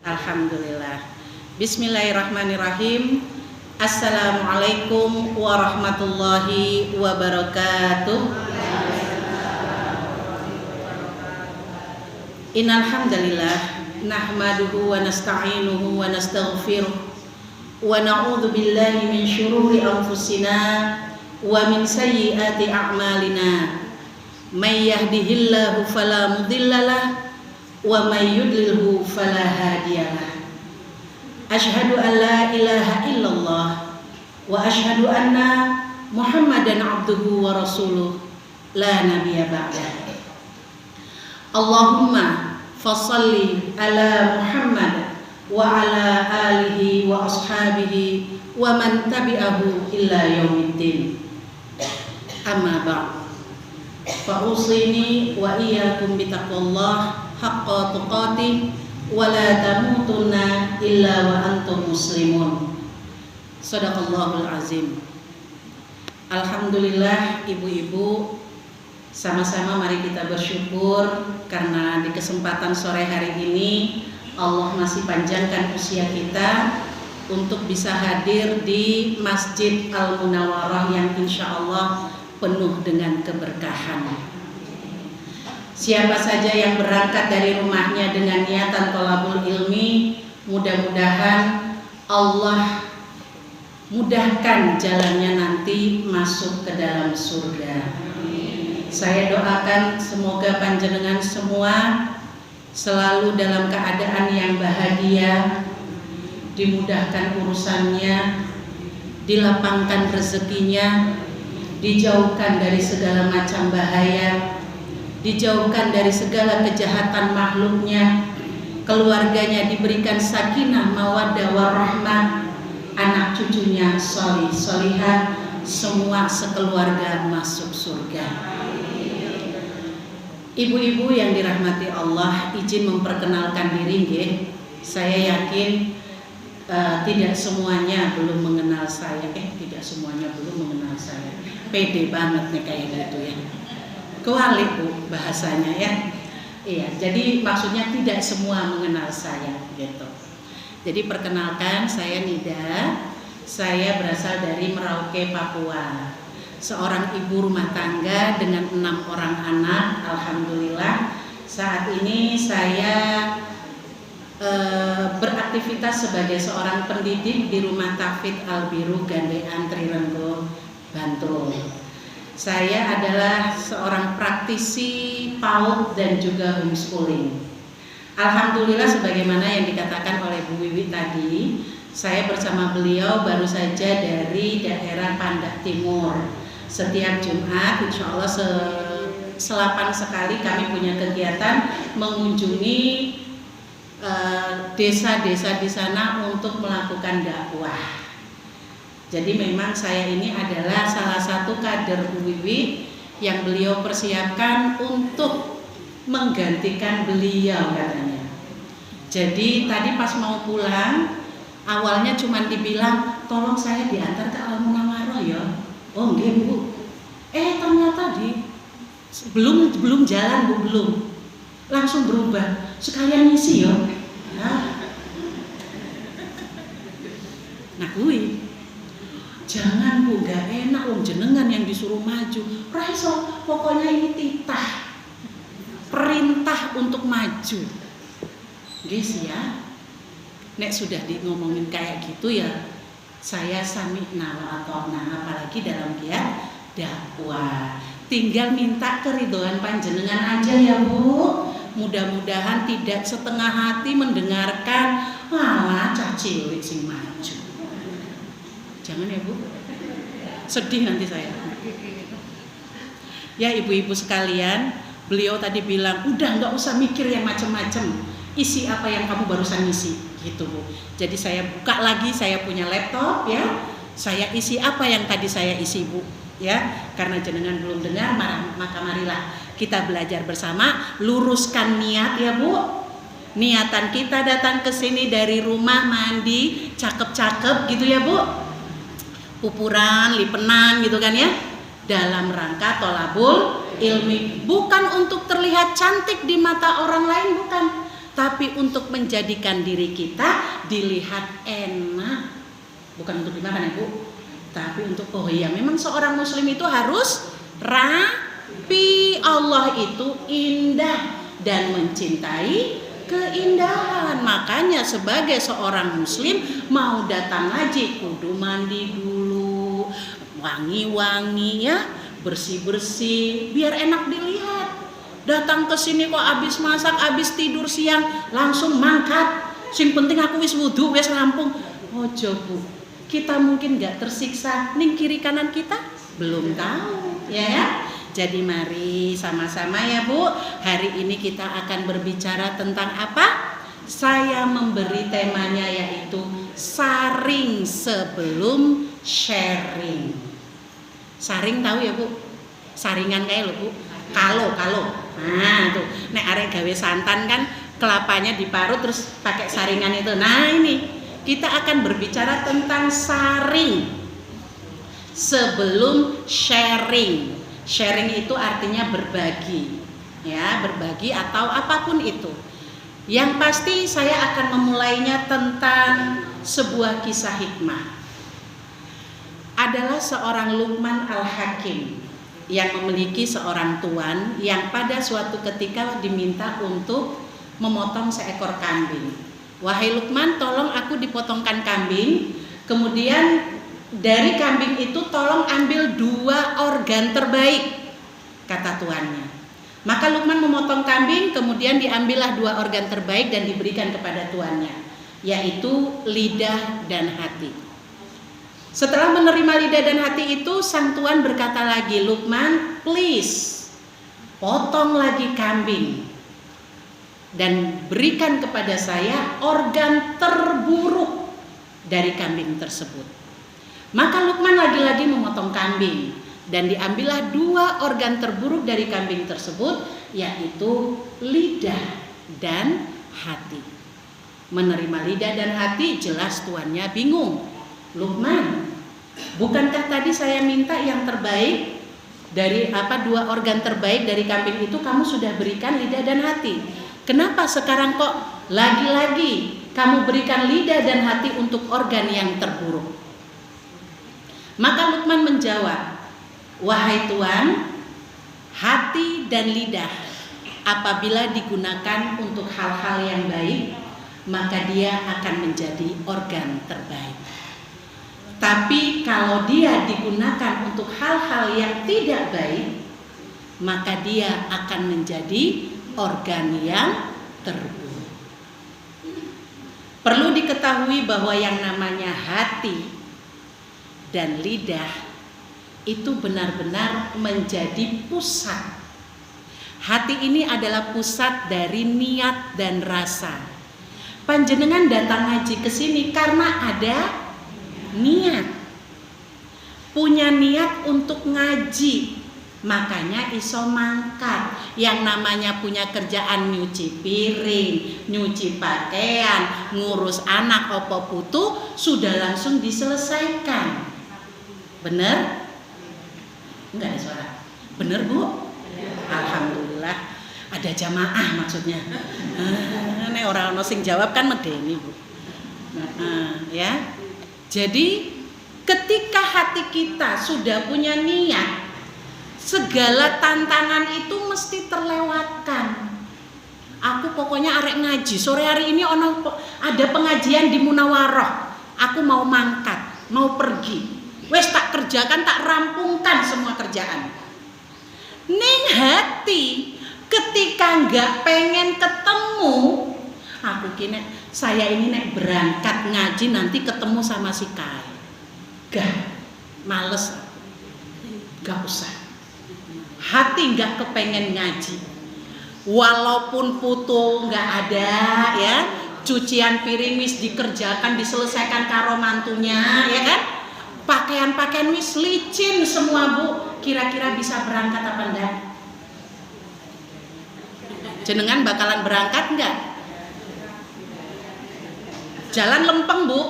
Alhamdulillah. Bismillahirrahmanirrahim. Assalamualaikum warahmatullahi wabarakatuh. Innal hamdalillah nahmaduhu wa nasta'inuhu wa nastaghfiruh wa na'udzu billahi min syururi anfusina wa min sayyiati a'malina. May yahdihillahu fala mudhillalah wa may yudlilhu fala hadiyalah. Asyhadu an la ilaha illallah wa asyhadu anna Muhammadan abduhu wa rasuluh la nabiyya ba'dah. Allahumma fassalli ala Muhammad wa ala alihi wa ashabihi wa man tabi'ahu illa yaumiddin. Amma ba'd. Fa usini wa iyyakum bitaqwallah haqqa tuqatih wa la tamutunna illa wa antum muslimun. Shadaqallahul azim. Alhamdulillah, ibu-ibu, sama-sama mari kita bersyukur karena di kesempatan sore hari ini Allah masih panjangkan usia kita untuk bisa hadir di Masjid Al-Munawwarah yang insya Allah penuh dengan keberkahan. Siapa saja yang berangkat dari rumahnya dengan niatan thalabul ilmi, mudah-mudahan Allah mudahkan jalannya nanti masuk ke dalam surga. Saya doakan semoga panjenengan semua selalu dalam keadaan yang bahagia, dimudahkan urusannya, dilapangkan rezekinya, dijauhkan dari segala macam bahaya, dijauhkan dari segala kejahatan makhluknya, keluarganya diberikan sakinah, mawaddah, warahmah, anak cucunya sholih, sholihah, semua sekeluarga masuk surga. Ibu-ibu yang dirahmati Allah, izin memperkenalkan diri nggih. Saya yakin tidak semuanya belum mengenal saya. Tidak semuanya belum mengenal saya. Pede banget nih kayak gitu ya. Kewalik Bu bahasanya ya. Iya, jadi maksudnya tidak semua mengenal saya gitu. Jadi perkenalkan, saya Nida. Saya berasal dari Merauke, Papua. Seorang ibu rumah tangga dengan 6 orang anak. Alhamdulillah saat ini saya beraktivitas sebagai seorang pendidik di Rumah Tahfidz Al-Biru Gandean Trirenggo, Bantul. Saya adalah seorang praktisi PAUD dan juga homeschooling. Alhamdulillah sebagaimana yang dikatakan oleh Bu Wiwi tadi, saya bersama beliau baru saja dari daerah Pandak Timur. Setiap Jumat insya Allah selapan sekali kami punya kegiatan mengunjungi desa-desa di sana untuk melakukan dakwah. Jadi memang saya ini adalah salah satu kader Bu Wiwi yang beliau persiapkan untuk menggantikan beliau katanya. Jadi tadi pas mau pulang awalnya cuma dibilang tolong saya diantar ke Al-Munawwarah ya. Oh nggih Bu. Ternyata belum jalan Bu, belum. Langsung berubah. Sekalian ngisi ya. Nah kuwi. Jangan Bu, gak enak wong jenengan yang disuruh maju. Raiso, pokoknya ini titah. Perintah untuk maju. Nggih ya. Nek sudah ngomongin kayak gitu ya saya sami'na wa ata'na, apalagi dalam giat dakwah. Tinggal minta keridhaan panjenengan aja ya Bu. Mudah-mudahan tidak setengah hati mendengarkan malah cah cilik sing maju. Jangan ya Bu. Sedih nanti saya. Ya ibu-ibu sekalian, beliau tadi bilang udah nggak usah mikir yang macam-macam. Isi apa yang kamu barusan isi. Gitu Bu. Jadi saya buka lagi, saya punya laptop ya. Saya isi apa yang tadi saya isi Bu ya. Karena jenengan belum dengar, maka marilah kita belajar bersama, luruskan niat ya Bu. Niatan kita datang ke sini dari rumah mandi, cakep-cakep gitu ya Bu. Pupuran, lipenan gitu kan ya. Dalam rangka thalabul ilmi, bukan untuk terlihat cantik di mata orang lain, bukan. tapi untuk menjadikan diri kita dilihat enak. Bukan untuk dimakan ya Bu, tapi untuk memang seorang muslim itu harus rapi. Allah itu indah dan mencintai keindahan. Makanya sebagai seorang muslim mau datang ngaji kudu mandi dulu, wangi-wangi ya, bersih-bersih biar enak dilihat. Datang ke sini kok abis masak, abis tidur siang langsung mangkat. Sing penting aku wis wudu, wis rampung. Ojo Bu, kita mungkin gak tersiksa, ning kiri kanan kita belum tahu ya. Jadi mari sama-sama ya Bu, hari ini kita akan berbicara tentang apa? Saya memberi temanya yaitu saring sebelum sharing. Saring tahu ya Bu? Saringan kayak lo Bu? Kalo. Nah tuh, nek arek gawe santan kan kelapanya diparut terus pakai saringan itu. Nah ini kita akan berbicara tentang saring sebelum sharing. Sharing itu artinya berbagi, ya, berbagi atau apapun itu. Yang pasti saya akan memulainya tentang sebuah kisah hikmah. Adalah seorang Luqman Al-Hakim yang memiliki seorang tuan yang pada suatu ketika diminta untuk memotong seekor kambing. Wahai Luqman, tolong aku dipotongkan kambing. Kemudian dari kambing itu tolong ambil 2 organ terbaik, kata tuannya. Maka Luqman memotong kambing, kemudian diambillah 2 organ terbaik dan diberikan kepada tuannya, yaitu lidah dan hati. Setelah menerima lidah dan hati itu, sang tuan berkata lagi, Luqman, please potong lagi kambing dan berikan kepada saya organ terburuk dari kambing tersebut. Maka Luqman lagi-lagi memotong kambing dan diambillah 2 organ terburuk dari kambing tersebut, yaitu lidah dan hati. Menerima lidah dan hati, jelas tuannya bingung. Luqman, bukankah tadi saya minta yang terbaik dari 2 organ terbaik dari kambing itu kamu sudah berikan lidah dan hati? Kenapa sekarang kok lagi-lagi kamu berikan lidah dan hati untuk organ yang terburuk? Maka Luqman menjawab, wahai Tuan, hati dan lidah apabila digunakan untuk hal-hal yang baik, maka dia akan menjadi organ terbaik. Tapi kalau dia digunakan untuk hal-hal yang tidak baik, maka dia akan menjadi organ yang terburuk. Perlu diketahui bahwa yang namanya hati dan lidah itu benar-benar menjadi pusat. Hati ini adalah pusat dari niat dan rasa. Panjenengan datang ngaji ke sini karena ada niat. Punya niat untuk ngaji, makanya iso mangkat. Yang namanya punya kerjaan nyuci piring, nyuci pakaian, ngurus anak opo putu sudah langsung diselesaikan. Bener? Enggak ada suara. Bener Bu? Alhamdulillah. Ada jamaah maksudnya. Nek orang ono sing jawab kan medeni Bu. Ya. Jadi ketika hati kita sudah punya niat, segala tantangan itu mesti terlewatkan. Aku pokoknya arek ngaji. Sore hari ini ada pengajian di Munawaroh. Aku mau mangkat, mau pergi. Wes tak kerjakan, tak rampungkan semua kerjaan. Ning hati ketika nggak pengen ketemu, aku kira saya ini nek berangkat ngaji nanti ketemu sama si Kai. Gak, males, gak usah. Hati nggak kepengen ngaji, walaupun putu nggak ada ya, cucian piring wis dikerjakan, diselesaikan karo mantunya, ya kan? Pakaian-pakaian wis licin semua Bu, kira-kira bisa berangkat apa enggak? Jenengan bakalan berangkat enggak? Jalan lempeng Bu,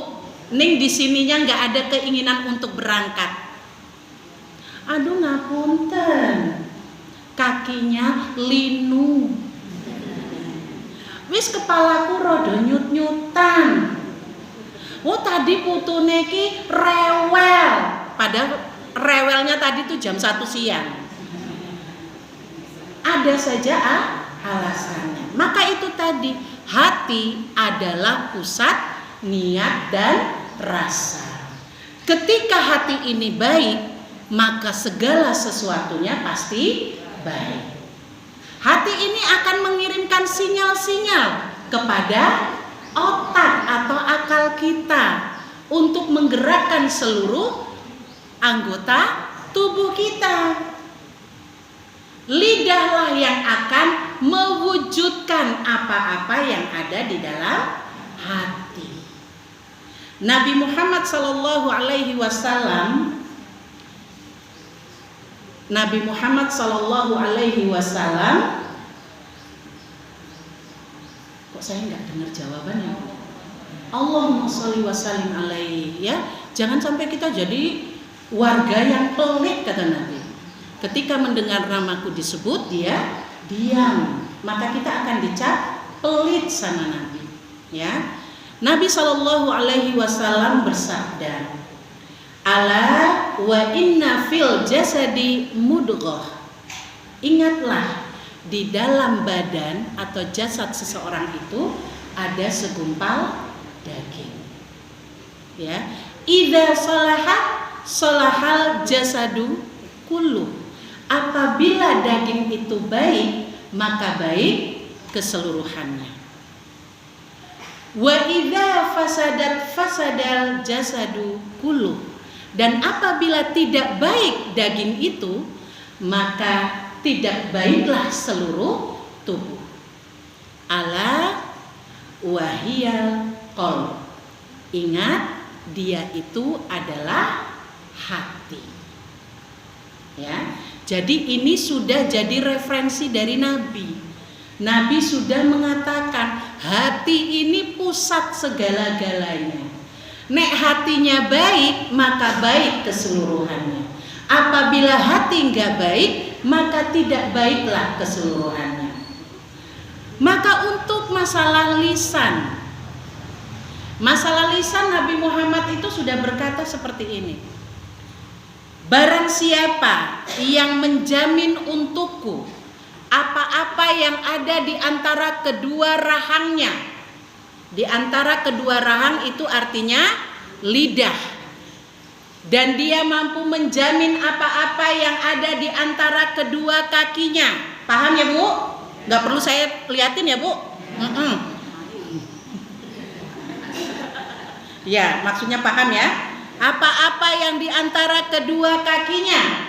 ning di sininya enggak ada keinginan untuk berangkat. Aduh ngapunten, kakinya linu. Wis wis kepalaku rada nyut-nyutan. Oh tadi putune ki rewel, padahal rewelnya tadi tuh jam 1 siang. Ada saja alasannya. Maka itu tadi, hati adalah pusat niat dan rasa. Ketika hati ini baik, maka segala sesuatunya pasti baik. Hati ini akan mengirimkan sinyal-sinyal kepada otak atau akal kita untuk menggerakkan seluruh anggota tubuh kita. Lidahlah yang akan mewujudkan apa-apa yang ada di dalam hati. Nabi Muhammad sallallahu alaihi wasallam kok saya nggak dengar jawabannya? Allahumma sholli wa sallim alaihi, ya. Jangan sampai kita jadi warga yang pelit, kata Nabi. Ketika mendengar namaku disebut, dia diam, maka kita akan dicap pelit sama Nabi. Ya, Nabi Shallallahu Alaihi Wasallam bersabda, "Ala wa inna fil jasadi mudghah." Ingatlah, di dalam badan atau jasad seseorang itu ada segumpal daging. Ya, idza salahat salahal jasadu kullu. Apabila daging itu baik, maka baik keseluruhannya. Wa idza fasadat fasadal jasadu kullu. Dan apabila tidak baik daging itu, maka tidak baiklah seluruh tubuh. Ala wahiyal qalb. Ingat, dia itu adalah hati. Ya. Jadi ini sudah jadi referensi dari Nabi. Nabi sudah mengatakan hati ini pusat segala-galanya. Nek hatinya baik, maka baik keseluruhannya. Apabila hati enggak baik, maka tidak baiklah keseluruhannya. Maka untuk masalah lisan Nabi Muhammad itu sudah berkata seperti ini. Barang siapa yang menjamin untukku apa-apa yang ada di antara kedua rahangnya. Di antara kedua rahang itu artinya lidah. Dan dia mampu menjamin apa-apa yang ada di antara kedua kakinya. Paham ya Bu? Gak perlu saya liatin ya Bu? Ya, maksudnya paham ya? Apa-apa yang di antara kedua kakinya,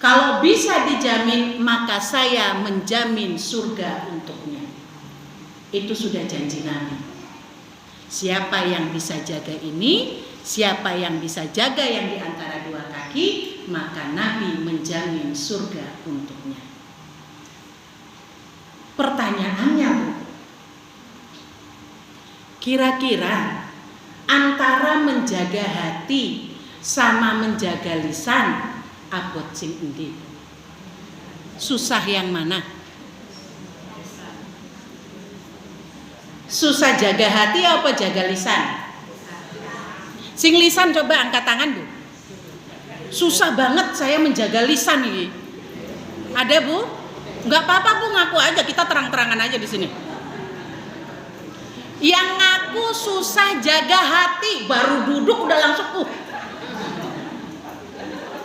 kalau bisa dijamin, maka saya menjamin surga untuknya. Itu sudah janji Nabi. Siapa yang bisa jaga ini, siapa yang bisa jaga yang di antara dua kaki, maka Nabi menjamin surga untuknya. Pertanyaannya, Bu, kira-kira antara menjaga hati sama menjaga lisan, abot sing endi? Susah yang mana? Susah jaga hati apa jaga lisan? Sing lisan coba angkat tangan Bu. Susah banget saya menjaga lisan ini. Ada Bu? Enggak apa-apa Bu, ngaku aja, kita terang-terangan aja di sini. Yang ngaku susah jaga hati, baru duduk udah langsung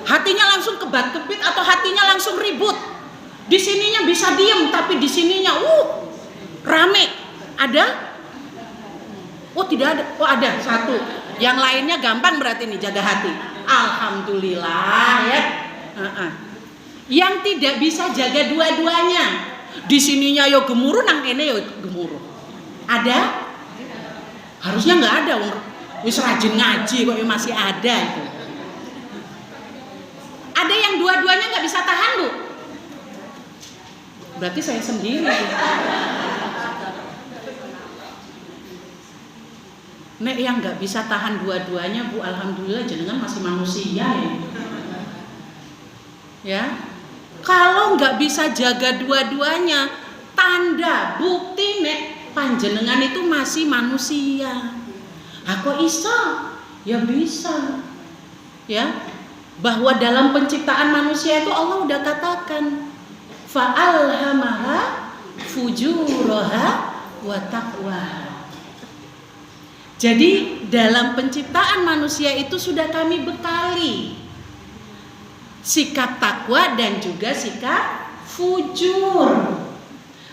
hatinya langsung kebat-kebit atau hatinya langsung ribut. Di sininya bisa diem, tapi di sininya rame. Ada? Oh tidak ada. Oh ada, satu. Yang lainnya gampang berarti nih jaga hati. Alhamdulillah ya. Yang tidak bisa jaga dua-duanya. Di sininya yo gemuruh, nang kene yo gemuruh. Ada? Harusnya nggak ada. Wis rajin ngaji kok masih ada itu. Ada yang dua-duanya nggak bisa tahan Bu. Berarti saya sendiri. Nek yang nggak bisa tahan dua-duanya Bu, alhamdulillah jenengan masih manusia ya. Ya. Kalau nggak bisa jaga dua-duanya, tanda bukti nek panjenengan itu masih manusia. Aku iso, ya bisa. Ya, bahwa dalam penciptaan manusia itu Allah udah katakan fa'alhamaha fujuraha wa taqwaha. Jadi dalam penciptaan manusia itu sudah kami bekali sikap takwa dan juga sikap fujur.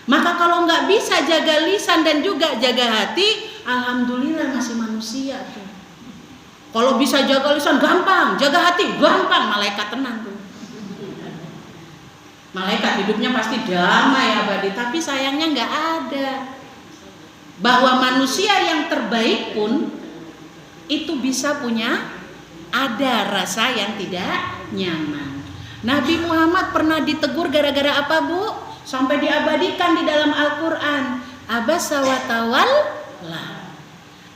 Maka kalau nggak bisa jaga lisan dan juga jaga hati, alhamdulillah masih manusia tuh. Kalau bisa jaga lisan gampang, jaga hati gampang, malaikat tenang tuh. Malaikat hidupnya pasti damai abadi, tapi sayangnya nggak ada. Bahwa manusia yang terbaik pun itu bisa punya ada rasa yang tidak nyaman. Nabi Muhammad pernah ditegur gara-gara apa, Bu? Sampai diabadikan di dalam Al-Quran. Abasa wa tawalla.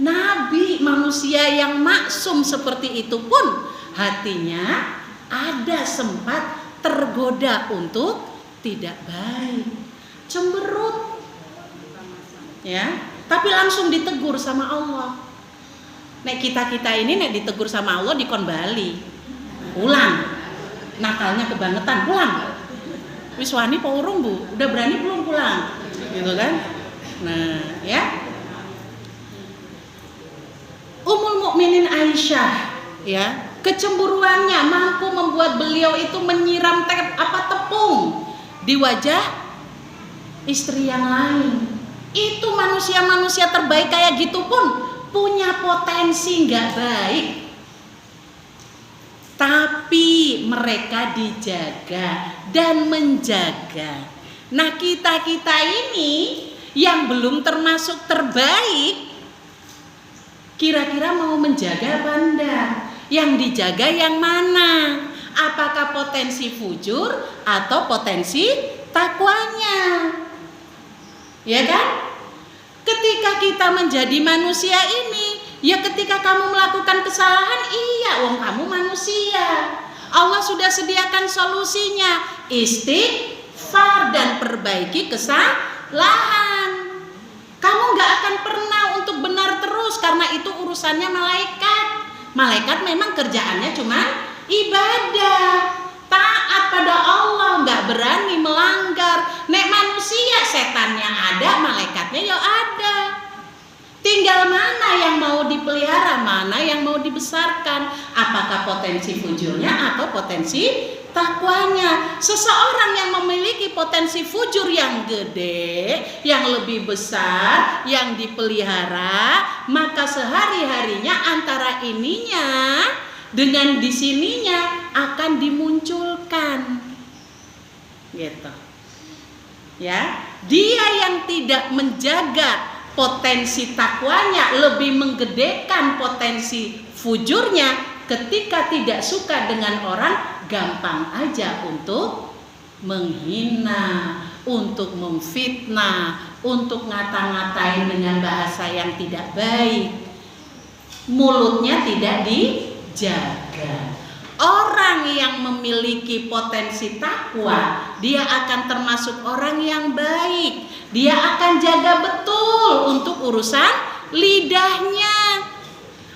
Nabi manusia yang maksum seperti itu pun hatinya ada sempat tergoda untuk tidak baik, cemberut, ya. Tapi langsung ditegur sama Allah. Nek kita ini nek ditegur sama Allah dikon bali, pulang, nakalnya kebangetan, pulang. Wis wani apa urung, Bu? Udah berani belum pulang? Gitu kan? Nah, ya. Ummul Mukminin Aisyah, ya, kecemburuannya mampu membuat beliau itu menyiram tepung di wajah istri yang lain. Itu manusia-manusia terbaik kayak gitu pun punya potensi nggak baik. Tapi mereka dijaga dan menjaga. Nah, kita ini yang belum termasuk terbaik, kira-kira mau menjaga apa enggak? Yang dijaga yang mana? Apakah potensi fujur atau potensi takwanya? Ya kan? Ketika kita menjadi manusia ini, ya ketika kamu melakukan kesalahan, iya, wong kamu manusia. Allah sudah sediakan solusinya, istighfar dan perbaiki kesalahan. Kamu gak akan pernah untuk benar terus, karena itu urusannya malaikat. Malaikat memang kerjaannya cuma ibadah, taat pada Allah, gak berani melanggar. Nek manusia setannya ada, malaikatnya ya ada. Tinggal mana yang mau dipelihara, mana yang mau dibesarkan. Apakah potensi fujurnya atau potensi takwanya. Seseorang yang memiliki potensi fujur yang gede, yang lebih besar, yang dipelihara, maka sehari-harinya antara ininya dengan di sininya akan dimunculkan. Gitu. Ya, dia yang tidak menjaga potensi takwanya, lebih menggedekan potensi fujurnya, ketika tidak suka dengan orang, gampang aja untuk menghina, untuk memfitnah, untuk ngata-ngatain dengan bahasa yang tidak baik. Mulutnya tidak dijaga. Orang yang memiliki potensi takwa, dia akan termasuk orang yang baik. Dia akan jaga betul untuk urusan lidahnya.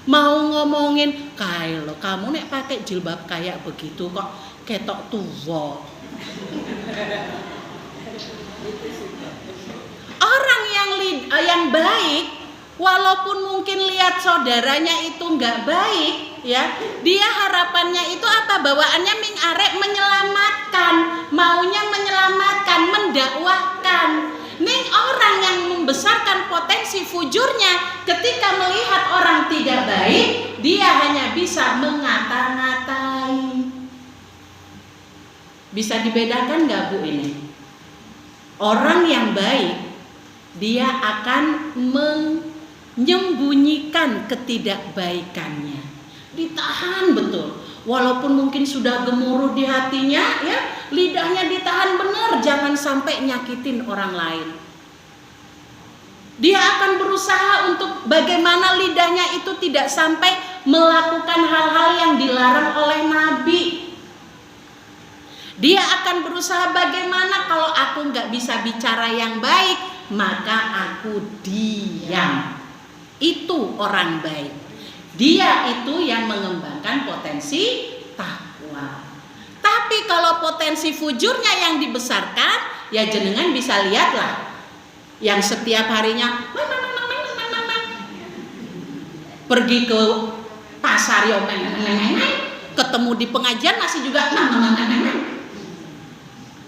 Mau ngomongin, kayak lo kamu nek pakai jilbab kayak begitu kok ketok tua. Orang yang baik, walaupun mungkin lihat saudaranya itu nggak baik, ya, dia harapannya itu apa? Bawaannya ming arek menyelamatkan, maunya menyelamatkan, mendakwahkan. Ning orang yang membesarkan potensi fujurnya, ketika melihat orang tidak baik, dia hanya bisa mengata-ngatai. Bisa dibedakan nggak, Bu, ini? Orang yang baik, dia akan menyembunyikan ketidakbaikannya, ditahan betul. Walaupun mungkin sudah gemuruh di hatinya, ya, lidahnya ditahan benar, jangan sampai nyakitin orang lain. Dia akan berusaha untuk bagaimana lidahnya itu tidak sampai melakukan hal-hal yang dilarang oleh Nabi. Dia akan berusaha bagaimana kalau aku nggak bisa bicara yang baik, maka aku diam. Itu orang baik. Dia itu yang mengembangkan potensi takwa. Tapi kalau potensi fujurnya yang dibesarkan, ya jenengan bisa lihatlah. Yang setiap harinya pergi ke pasar yo ketemu di pengajian masih juga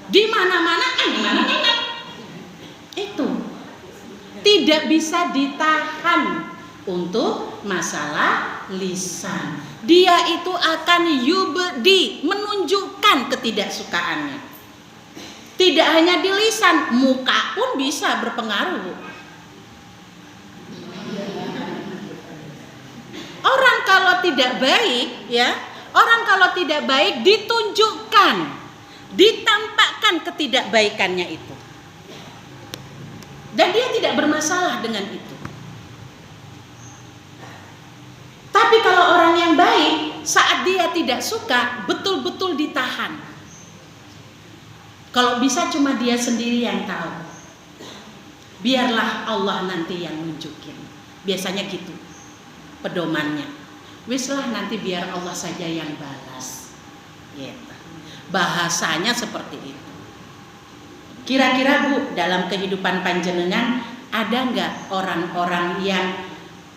di mana-mana itu tidak bisa ditahan untuk masalah lisan. Dia itu akan yubdi, menunjukkan ketidaksukaannya. Tidak hanya di lisan, muka pun bisa berpengaruh, Bu. Orang kalau tidak baik, ya, orang kalau tidak baik ditunjukkan, ditampakkan ketidakbaikannya itu. Dan dia tidak bermasalah dengan itu. Tapi kalau orang yang baik, saat dia tidak suka, betul-betul ditahan. Kalau bisa cuma dia sendiri yang tahu. Biarlah Allah nanti yang nunjukin. Biasanya gitu pedomannya. Wislah nanti biar Allah saja yang balas. Gitu. Bahasanya seperti itu. Kira-kira Bu, dalam kehidupan panjenengan ada nggak orang-orang yang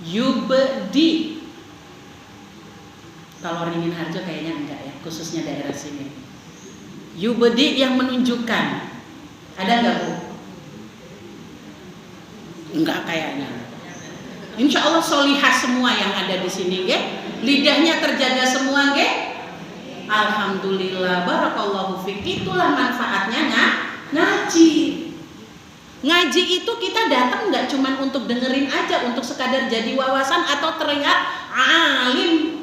yubdi? Kalau Ringin Harjo kayaknya enggak ya, khususnya daerah sini. Yubdi yang menunjukkan. Ada enggak, Bu? Enggak kayaknya. Insya Allah solihah semua yang ada di sini, nggih. Lidahnya terjaga semua, nggih. Alhamdulillah, barakallahu fik. Itulah manfaatnya ngaji. Ngaji itu kita datang nggak cuma untuk dengerin aja, untuk sekadar jadi wawasan atau terlihat alim.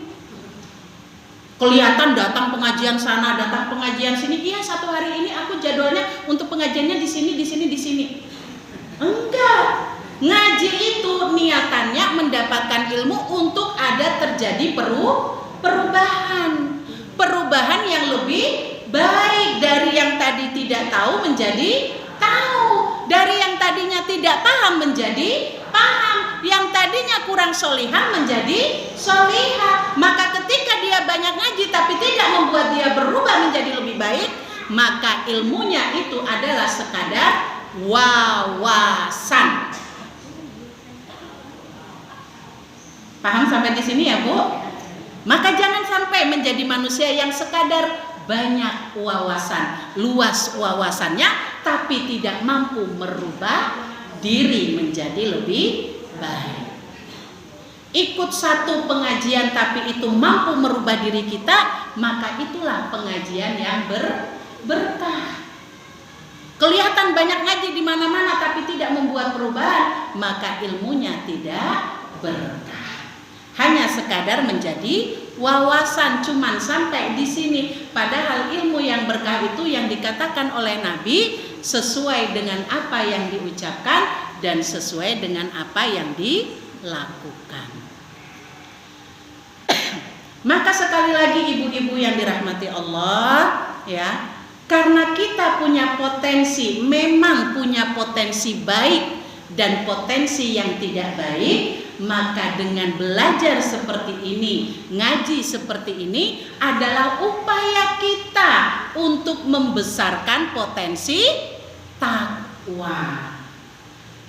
Kelihatan datang pengajian sana, datang pengajian sini. Iya, satu hari ini aku jadwalnya untuk pengajiannya di sini, di sini, di sini. Enggak. Ngaji itu niatannya mendapatkan ilmu untuk ada terjadi perubahan. Perubahan yang lebih baik, dari yang tadi tidak tahu menjadi tahu, dari yang tadinya tidak paham menjadi paham, yang tadinya kurang solihah menjadi solihah. Maka ketika dia banyak ngaji tapi tidak membuat dia berubah menjadi lebih baik, maka ilmunya itu adalah sekadar wawasan. Paham sampai di sini ya, Bu? Maka jangan sampai menjadi manusia yang sekadar banyak wawasan, luas wawasannya, tapi tidak mampu merubah diri menjadi lebih baik. Ikut satu pengajian tapi itu mampu merubah diri kita, maka itulah pengajian yang berkah. Kelihatan banyak ngaji di mana-mana tapi tidak membuat perubahan, maka ilmunya tidak berkah. Hanya sekadar menjadi wawasan, cuman sampai di sini. Padahal ilmu yang berkah itu yang dikatakan oleh Nabi sesuai dengan apa yang diucapkan dan sesuai dengan apa yang dilakukan. Maka sekali lagi ibu-ibu yang dirahmati Allah, ya, karena kita punya potensi, memang punya potensi baik dan potensi yang tidak baik, maka dengan belajar seperti ini, ngaji seperti ini adalah upaya kita untuk membesarkan potensi takwa.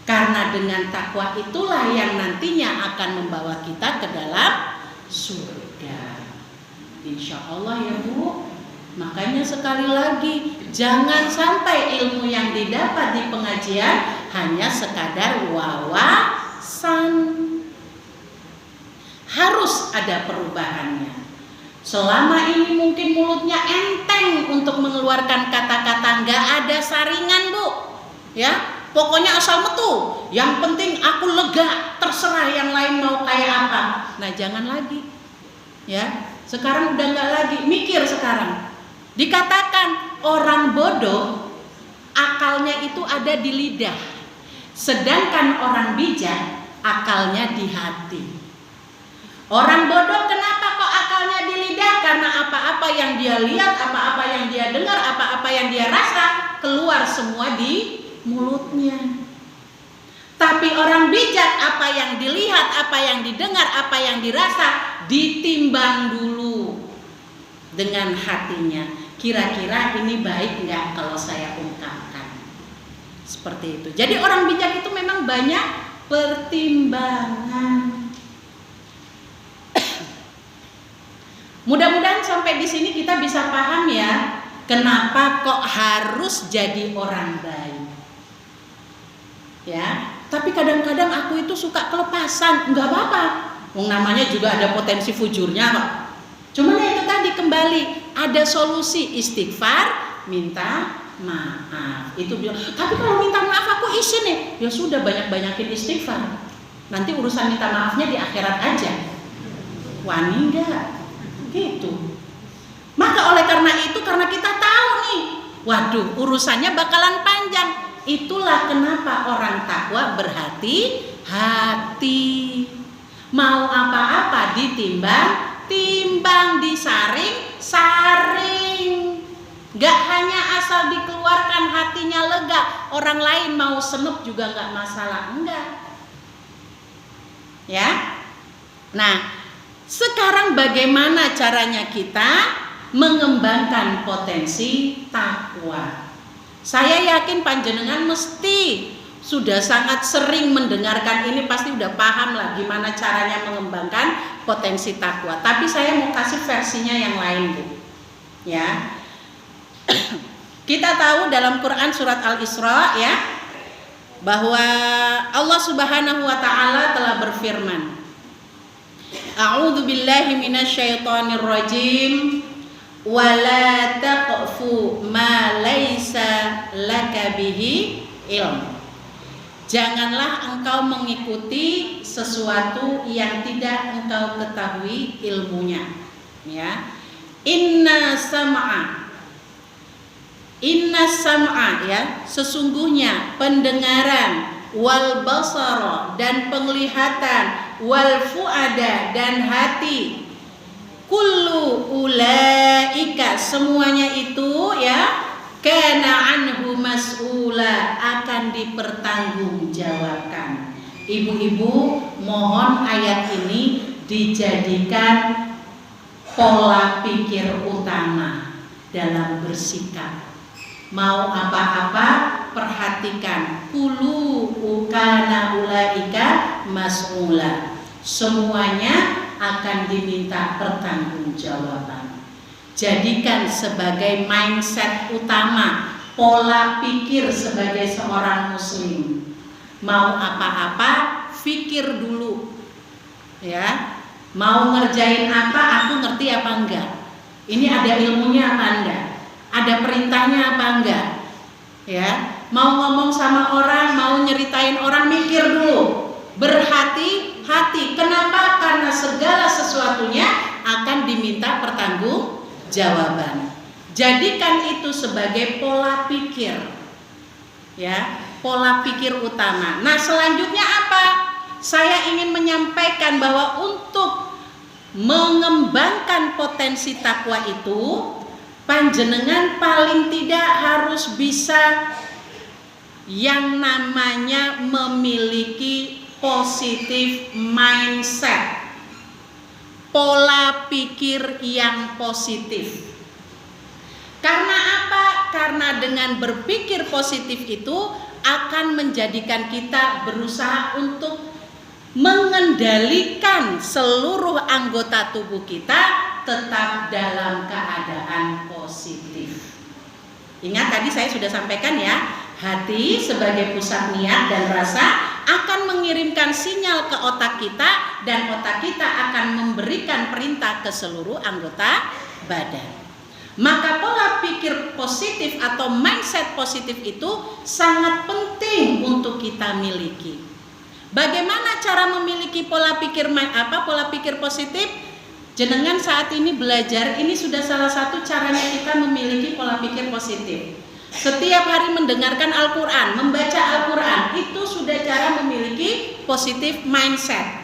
Karena dengan takwa itulah yang nantinya akan membawa kita ke dalam surga. Insya Allah ya, Bu. Makanya sekali lagi, jangan sampai ilmu yang didapat di pengajian hanya sekadar wawasan. Harus ada perubahannya. Selama ini mungkin mulutnya enteng untuk mengeluarkan kata-kata, nggak ada saringan, Bu. Ya, pokoknya asal metu. Yang penting aku lega, terserah yang lain mau kayak apa. Nah, jangan lagi. Ya, sekarang udah nggak lagi mikir sekarang. Dikatakan orang bodoh akalnya itu ada di lidah, sedangkan orang bijak akalnya di hati. Orang bodoh kenapa kok akalnya di lidah? Karena apa-apa yang dia lihat, apa-apa yang dia dengar, apa-apa yang dia rasa keluar semua di mulutnya. Tapi orang bijak, apa yang dilihat, apa yang didengar, apa yang dirasa, ditimbang dulu dengan hatinya. Kira-kira ini baik nggak kalau saya ungkapkan? Seperti itu. Jadi orang bijak itu memang banyak pertimbangan. Mudah-mudahan sampai di sini kita bisa paham ya, kenapa kok harus jadi orang baik. Ya, tapi kadang-kadang aku itu suka kelepasan, nggak apa-apa. Namanya juga ada potensi fujurnya kok. Cuman ya itu tadi kembali ada solusi, istighfar, minta maaf. Itu bilang, tapi kalau minta maaf aku izin nih, ya sudah banyak-banyakin istighfar. Nanti urusan minta maafnya di akhirat aja. Wani enggak? Gitu. Maka oleh karena itu, karena kita tahu nih, waduh urusannya bakalan panjang. Itulah kenapa orang takwa berhati-hati. Mau apa-apa ditimbang, disaring. Gak hanya asal dikeluarkan hatinya lega, orang lain mau senep juga gak masalah, enggak. Ya. Nah, sekarang bagaimana caranya kita mengembangkan potensi takwa? Saya yakin panjenengan mesti sudah sangat sering mendengarkan ini, pasti udah paham lah gimana caranya mengembangkan potensi takwa. Tapi saya mau kasih versinya yang lain, Bu. Ya. Kita tahu dalam Quran surat Al-Isra ya, bahwa Allah Subhanahu wa taala telah berfirman, A'udzu billahi minasyaitonir rajim. Wala taqfu ma laisa laka bihi ilm. Janganlah engkau mengikuti sesuatu yang tidak engkau ketahui ilmunya. Ya. Inna sam'a ya, sesungguhnya pendengaran, wal basara dan penglihatan, wal fuada dan hati, kullu ulaika semuanya itu ya, kana anhu mas'ula akan dipertanggungjawabkan. Ibu-ibu, mohon ayat ini dijadikan pola pikir utama dalam bersikap. Mau apa-apa perhatikan, kullu kana ulaika mas'ula. Semuanya akan diminta pertanggungjawaban. Jadikan sebagai mindset utama, pola pikir sebagai seorang muslim. Mau apa-apa, pikir dulu. Ya. Mau ngerjain apa, aku ngerti apa enggak? Ini ada ilmunya apa enggak? Ada perintahnya apa enggak? Ya. Mau ngomong sama orang, mau nyeritain orang, mikir dulu. Berhati-hati. Kenapa? Karena segala sesuatunya akan diminta pertanggungjawaban. Jadikan itu sebagai pola pikir. Ya, pola pikir utama. Nah, selanjutnya apa? Saya ingin menyampaikan bahwa untuk mengembangkan potensi takwa itu, panjenengan paling tidak harus bisa yang namanya memiliki positif mindset, pola pikir yang positif. Karena apa? Karena dengan berpikir positif itu akan menjadikan kita berusaha untuk mengendalikan seluruh anggota tubuh kita tetap dalam keadaan positif. Ingat tadi saya sudah sampaikan ya, hati sebagai pusat niat dan rasa akan mengirimkan sinyal ke otak kita, dan otak kita akan memberikan perintah ke seluruh anggota badan. Maka pola pikir positif atau mindset positif itu sangat penting untuk kita miliki. Bagaimana cara memiliki pola pikir positif? Jenengan saat ini belajar, ini sudah salah satu caranya kita memiliki pola pikir positif. Setiap hari mendengarkan Al-Quran, membaca Al-Quran, itu sudah cara memiliki positif mindset.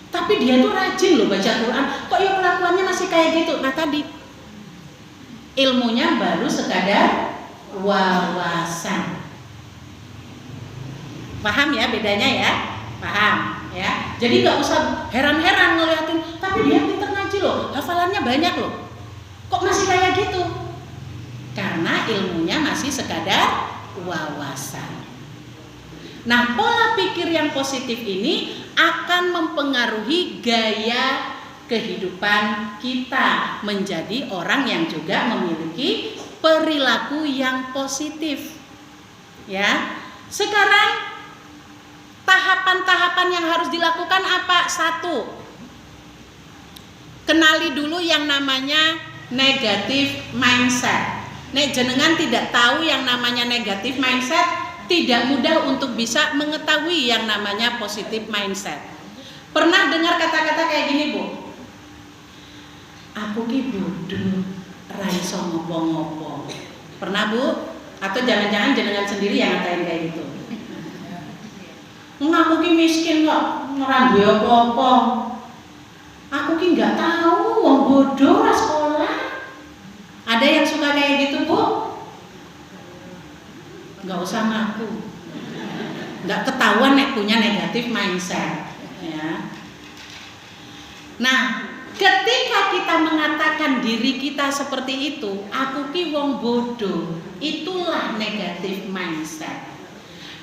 Tapi dia tuh rajin loh baca Quran, kok ya kelakuannya masih kayak gitu. Nah tadi, ilmunya baru sekadar wawasan. Paham ya bedanya ya? Paham ya? Jadi nggak usah heran-heran ngeliatin, tapi dia pinter ngaji loh, hafalannya banyak loh. Kok masih kayak gitu? Karena ilmunya masih sekadar wawasan. Nah, pola pikir yang positif ini akan mempengaruhi gaya kehidupan kita menjadi orang yang juga memiliki perilaku yang positif. Ya. Sekarang tahapan-tahapan yang harus dilakukan apa? 1. Kenali dulu yang namanya negative mindset. Nek jenengan tidak tahu yang namanya negative mindset, tidak mudah untuk bisa mengetahui yang namanya positive mindset. Pernah dengar kata-kata kayak gini, Bu? Aku ki bodoh, ra iso ngopo-ngopo. Pernah, Bu? Atau jangan-jangan jenengan sendiri yang ngatain kayak gitu? Aku ki miskin kok, ora duwe apa-apa. Aku ki nggak tahu, wong bodoh ra sekolah. Ada yang suka kayak gitu, Bu? Nggak usah ngaku. Nggak ketahuan nek punya negatif mindset. Ya. Nah, ketika kita mengatakan diri kita seperti itu, aku ki wong bodoh, itulah negatif mindset.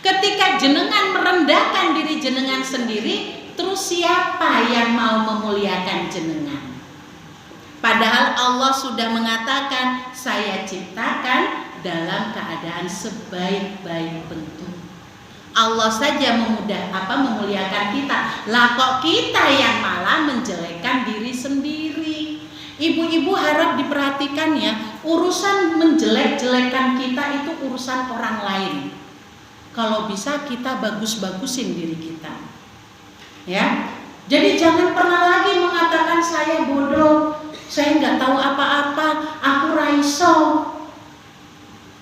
Ketika jenengan merendahkan diri jenengan sendiri, terus siapa yang mau memuliakan jenengan? Padahal Allah sudah mengatakan, saya ciptakan dalam keadaan sebaik-baik bentuk. Allah saja memuliakan kita. Lah kok kita yang malah menjelekkan diri sendiri? Ibu-ibu harap diperhatikan ya, urusan menjelek-jelekan kita itu urusan orang lain. Kalau bisa kita bagus-bagusin diri kita. Ya. Jadi jangan pernah lagi mengatakan saya bodoh, saya nggak tahu apa-apa, aku raiso.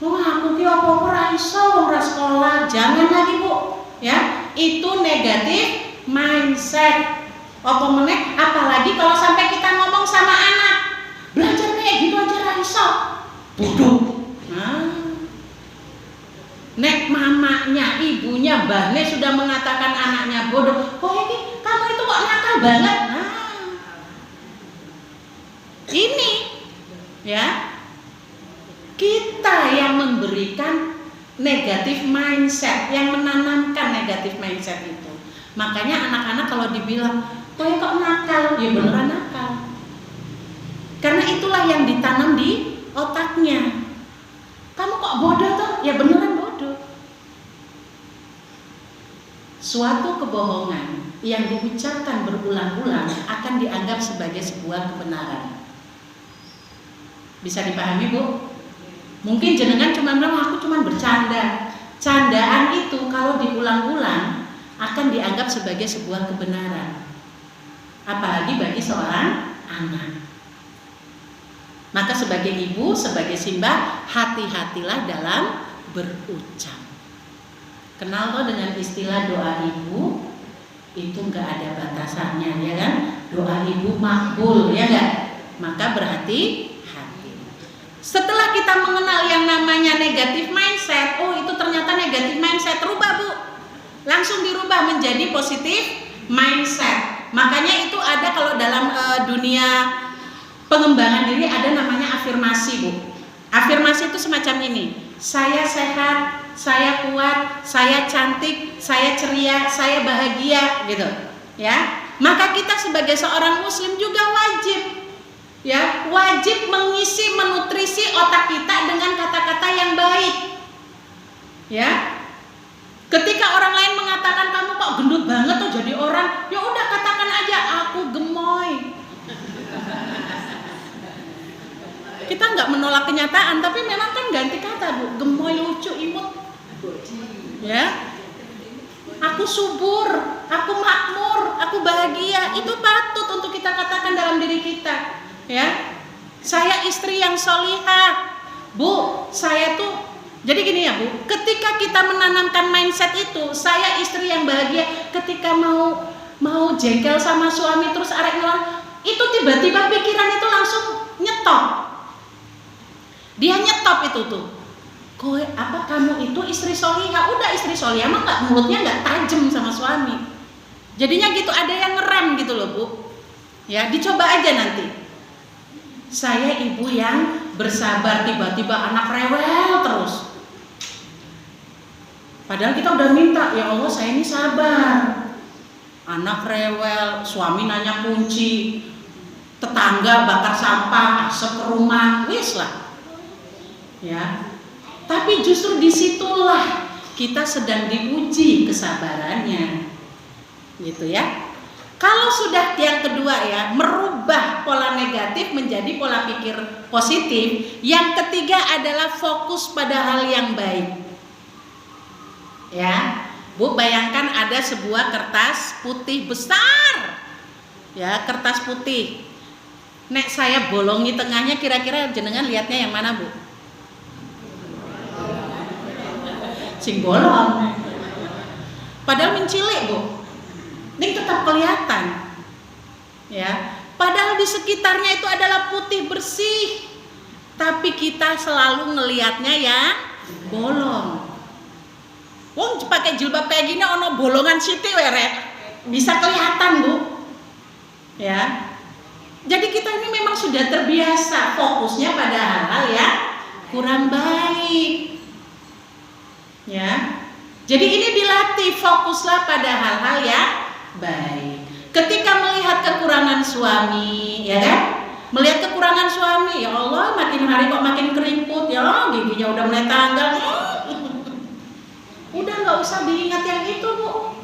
Aku ki apa-apa raiso, ora sekolah. Jangan lagi, Bu. Ya, itu negatif mindset. Apa meneh, apalagi kalau sampai kita ngomong sama anak, belajar kayak gitu aja raiso. Bodoh. Nah. Nek mamanya, ibunya, mbahnya sudah mengatakan anaknya bodoh, kok ini kamu itu kok nakal banget. Nah, ini ya, kita yang memberikan negatif mindset, yang menanamkan negatif mindset itu. Makanya anak-anak kalau dibilang, kok nakal, ya beneran nakal. Karena itulah yang ditanam di otaknya. Kamu kok bodoh tuh? Ya beneran bodoh. Suatu kebohongan yang diucapkan berulang-ulang akan dianggap sebagai sebuah kebenaran. Bisa dipahami, Bu? Mungkin jenengan cuma bilang aku cuma bercanda. Candaan itu kalau diulang-ulang akan dianggap sebagai sebuah kebenaran. Apalagi bagi seorang anak. Maka sebagai ibu, sebagai simbah, hati-hatilah dalam berucap. Kenal kok dengan istilah doa ibu, itu nggak ada batasannya, ya kan? Doa ibu makbul, ya nggak? Maka berhati-hati. Setelah kita mengenal yang namanya negatif mindset, oh itu ternyata negatif mindset, rubah, Bu. Langsung dirubah menjadi positif mindset. Makanya itu ada kalau dalam dunia pengembangan diri ada namanya afirmasi, Bu. Afirmasi itu semacam ini. Saya sehat, saya kuat, saya cantik, saya ceria, saya bahagia, gitu. Ya. Maka kita sebagai seorang muslim juga wajib mengisi, menutrisi otak kita dengan kata-kata yang baik. Ya. Ketika orang lain mengatakan kamu kok gendut banget tuh jadi orang, ya udah katakan aja aku gemoy. Kita nggak menolak kenyataan, tapi memang kan ganti kata, Bu. Gemoy, lucu, imut. Ya. Aku subur, aku makmur, aku bahagia. Itu patut untuk kita katakan dalam diri kita. Ya. Saya istri yang solihah. Bu, saya tuh jadi gini ya, Bu. Ketika kita menanamkan mindset itu, saya istri yang bahagia, ketika mau jengkel sama suami terus arek ngelang, itu tiba-tiba pikiran itu langsung nyetop. Dia nyetop itu tuh. kamu itu istri solihah. Udah, istri solihah mah mulutnya nggak tajam sama suami. Jadinya gitu, ada yang ngerem gitu loh Bu. Ya, dicoba aja nanti. Saya ibu yang bersabar, tiba-tiba anak rewel terus. Padahal kita udah minta, ya Allah saya ini sabar. Anak rewel, suami nanya kunci, tetangga bakar sampah, asap ke rumah, wis lah. Ya. Tapi justru disitulah kita sedang diuji kesabarannya. Gitu ya. Kalau sudah yang kedua ya, merubah pola negatif menjadi pola pikir positif. Yang ketiga adalah fokus pada hal yang baik. Ya, Bu bayangkan ada sebuah kertas putih besar. Ya, kertas putih. Nek saya bolongi tengahnya, kira-kira jenengan lihatnya yang mana Bu? Sing bolong. Padahal mencilik Bu. Ini tetap kelihatan, ya. Padahal di sekitarnya itu adalah putih bersih, tapi kita selalu ngelihatnya yang bolong. Wong pakai jilbab kayak gini, ono bolongan siti weret, bisa kelihatan Bu, ya. Jadi kita ini memang sudah terbiasa fokusnya pada hal-hal yang kurang baik, ya. Jadi ini dilatih, fokuslah pada hal-hal yang baik. Ketika melihat kekurangan suami, ya kan? Melihat kekurangan suami, ya Allah, makin hari kok makin keriput, ya Allah, giginya udah mulai tanggal. Udah nggak usah diingat yang itu Bu.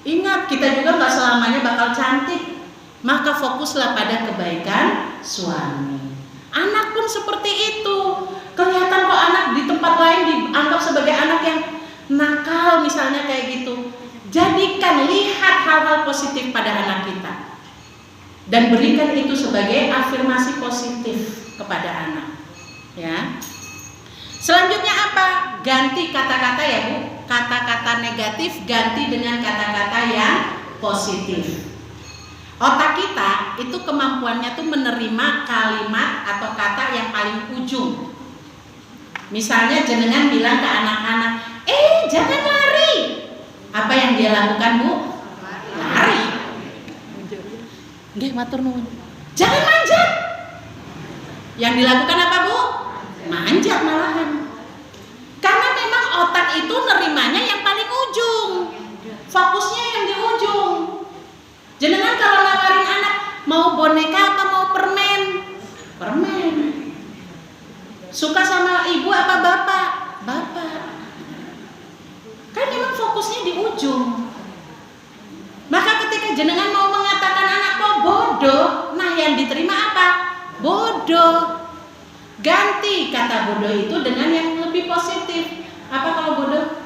Ingat, kita juga nggak selamanya bakal cantik. Maka fokuslah pada kebaikan suami. Anak pun seperti itu. Kelihatan kok anak di tempat lain dianggap sebagai anak yang nakal misalnya kayak gitu. Jadikan, lihat hal-hal positif pada anak kita dan berikan itu sebagai afirmasi positif kepada anak, ya. Selanjutnya apa? Ganti kata-kata ya Bu. Kata-kata negatif ganti dengan kata-kata yang positif. Otak kita itu kemampuannya tuh menerima kalimat atau kata yang paling ujung. Misalnya jenengan bilang ke anak-anak, jangan lari. Apa yang dia lakukan Bu? Lari. Nggih, matur nuwun. Jangan manjat. Yang dilakukan apa Bu? Manjat malahan. Karena memang otak itu nerimanya yang paling ujung. Fokusnya yang di ujung. Jenengan kalau nawarin anak, mau boneka apa mau permen? Permen. Suka sama ibu apa bapak? Bapak. Kan memang fokusnya di ujung. Maka ketika jenengan mau mengatakan anak kok bodoh, nah yang diterima apa? Bodoh. Ganti kata bodoh itu dengan yang lebih positif. Apa kalau bodoh?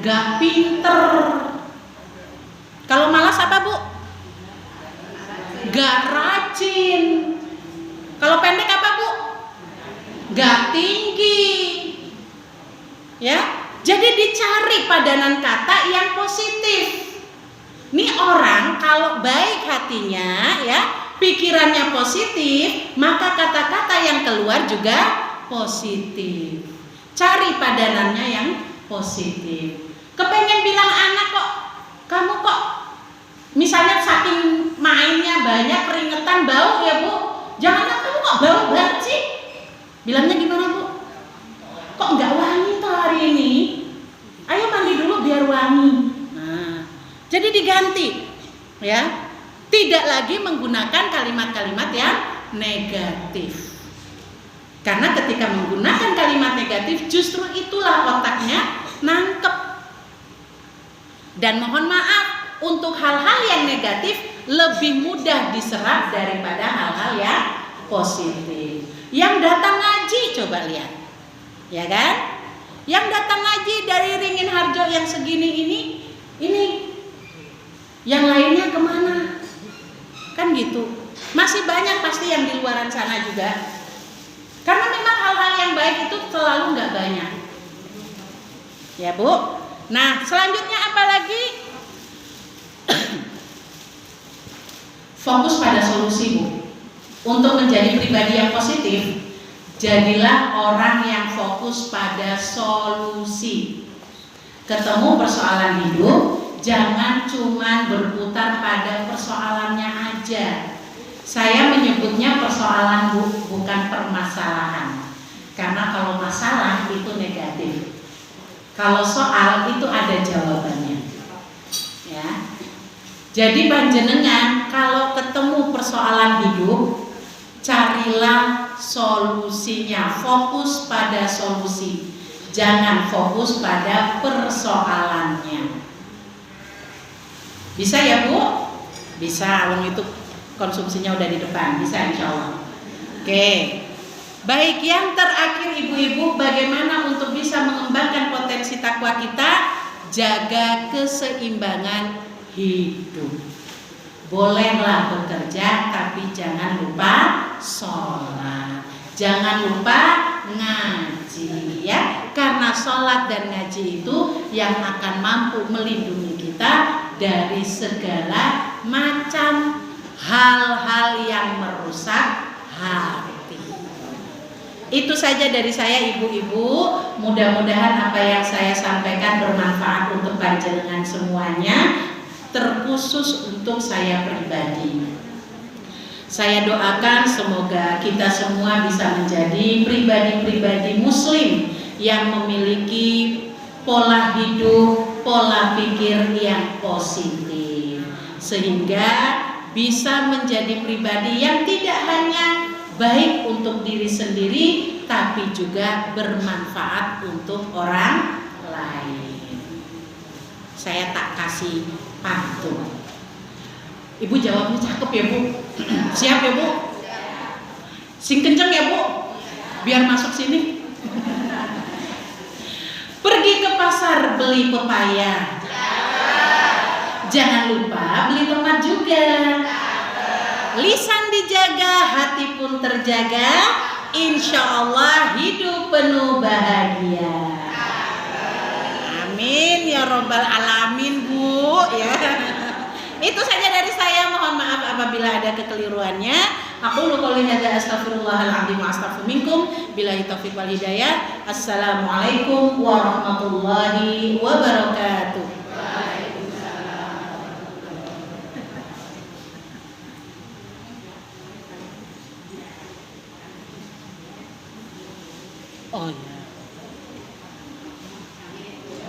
Gak pinter. Kalau malas apa Bu? Gak rajin. Kalau pendek apa Bu? Gak tinggi. Ya. Jadi dicari padanan kata yang positif. Nih orang kalau baik hatinya ya, pikirannya positif, maka kata-kata yang keluar juga positif. Cari padanannya yang positif. Kepengen bilang anak kok, kamu kok misalnya saking mainnya banyak keringetan bau ya Bu. Jangan kamu kok bau banget sih. Bilangnya gimana Bu? Kok nggak wangi tuh hari ini? Ayo mandi dulu biar wangi. Nah, jadi diganti, ya. Tidak lagi menggunakan kalimat-kalimat yang negatif. Karena ketika menggunakan kalimat negatif, justru itulah otaknya nangkep. Dan mohon maaf, untuk hal-hal yang negatif lebih mudah diserap daripada hal-hal yang positif. Yang datang ngaji, coba lihat. Ya kan? Yang datang ngaji dari Ringin Harjo yang segini ini yang lainnya kemana? Kan gitu. Masih banyak pasti yang di luaran sana juga. Karena memang hal-hal yang baik itu selalu nggak banyak. Ya Bu. Nah selanjutnya apa lagi? Fokus pada solusi Bu. Untuk menjadi pribadi yang positif, Jadilah orang yang fokus pada solusi. Ketemu persoalan hidup, jangan cuma berputar pada persoalannya aja. Saya menyebutnya persoalan bukan permasalahan. Karena kalau masalah itu negatif. Kalau soal itu ada jawabannya. Ya. Jadi panjenengan kalau ketemu persoalan hidup, carilah solusinya, fokus pada solusi. Jangan fokus pada persoalannya. Bisa ya Bu? Bisa, wong itu konsumsinya udah di depan, bisa insya Allah. Oke. Baik, yang terakhir ibu-ibu, bagaimana untuk bisa mengembangkan potensi takwa kita? Jaga keseimbangan hidup. Bolehlah bekerja, tapi jangan lupa sholat. Jangan lupa ngaji, ya. Karena sholat dan ngaji itu yang akan mampu melindungi kita dari segala macam hal-hal yang merusak hati. Itu saja dari saya ibu-ibu. Mudah-mudahan apa yang saya sampaikan bermanfaat untuk panjenengan semuanya, terkhusus untuk saya pribadi. Saya doakan semoga kita semua bisa menjadi pribadi-pribadi muslim yang memiliki pola hidup, pola pikir yang positif, sehingga bisa menjadi pribadi yang tidak hanya baik untuk diri sendiri, tapi juga bermanfaat untuk orang lain. Saya tak kasih pantun. Ibu jawabnya cakep ya Bu. Siap ya Bu? Sing kenceng ya Bu, biar masuk sini. Pergi ke pasar beli pepaya, jangan lupa beli tomat juga. Lisan dijaga, hati pun terjaga. Insya Allah hidup penuh bahagia. Amin ya robbal alamin Bu, ya. Itu saja dari saya, mohon maaf apabila ada kekeliruannya. Aku qouli hadza astaghfirullahaladzim wa astaghfiru minkum billahi taufiq wal hidayah. Assalamualaikum warahmatullahi wabarakatuh. Oh ya.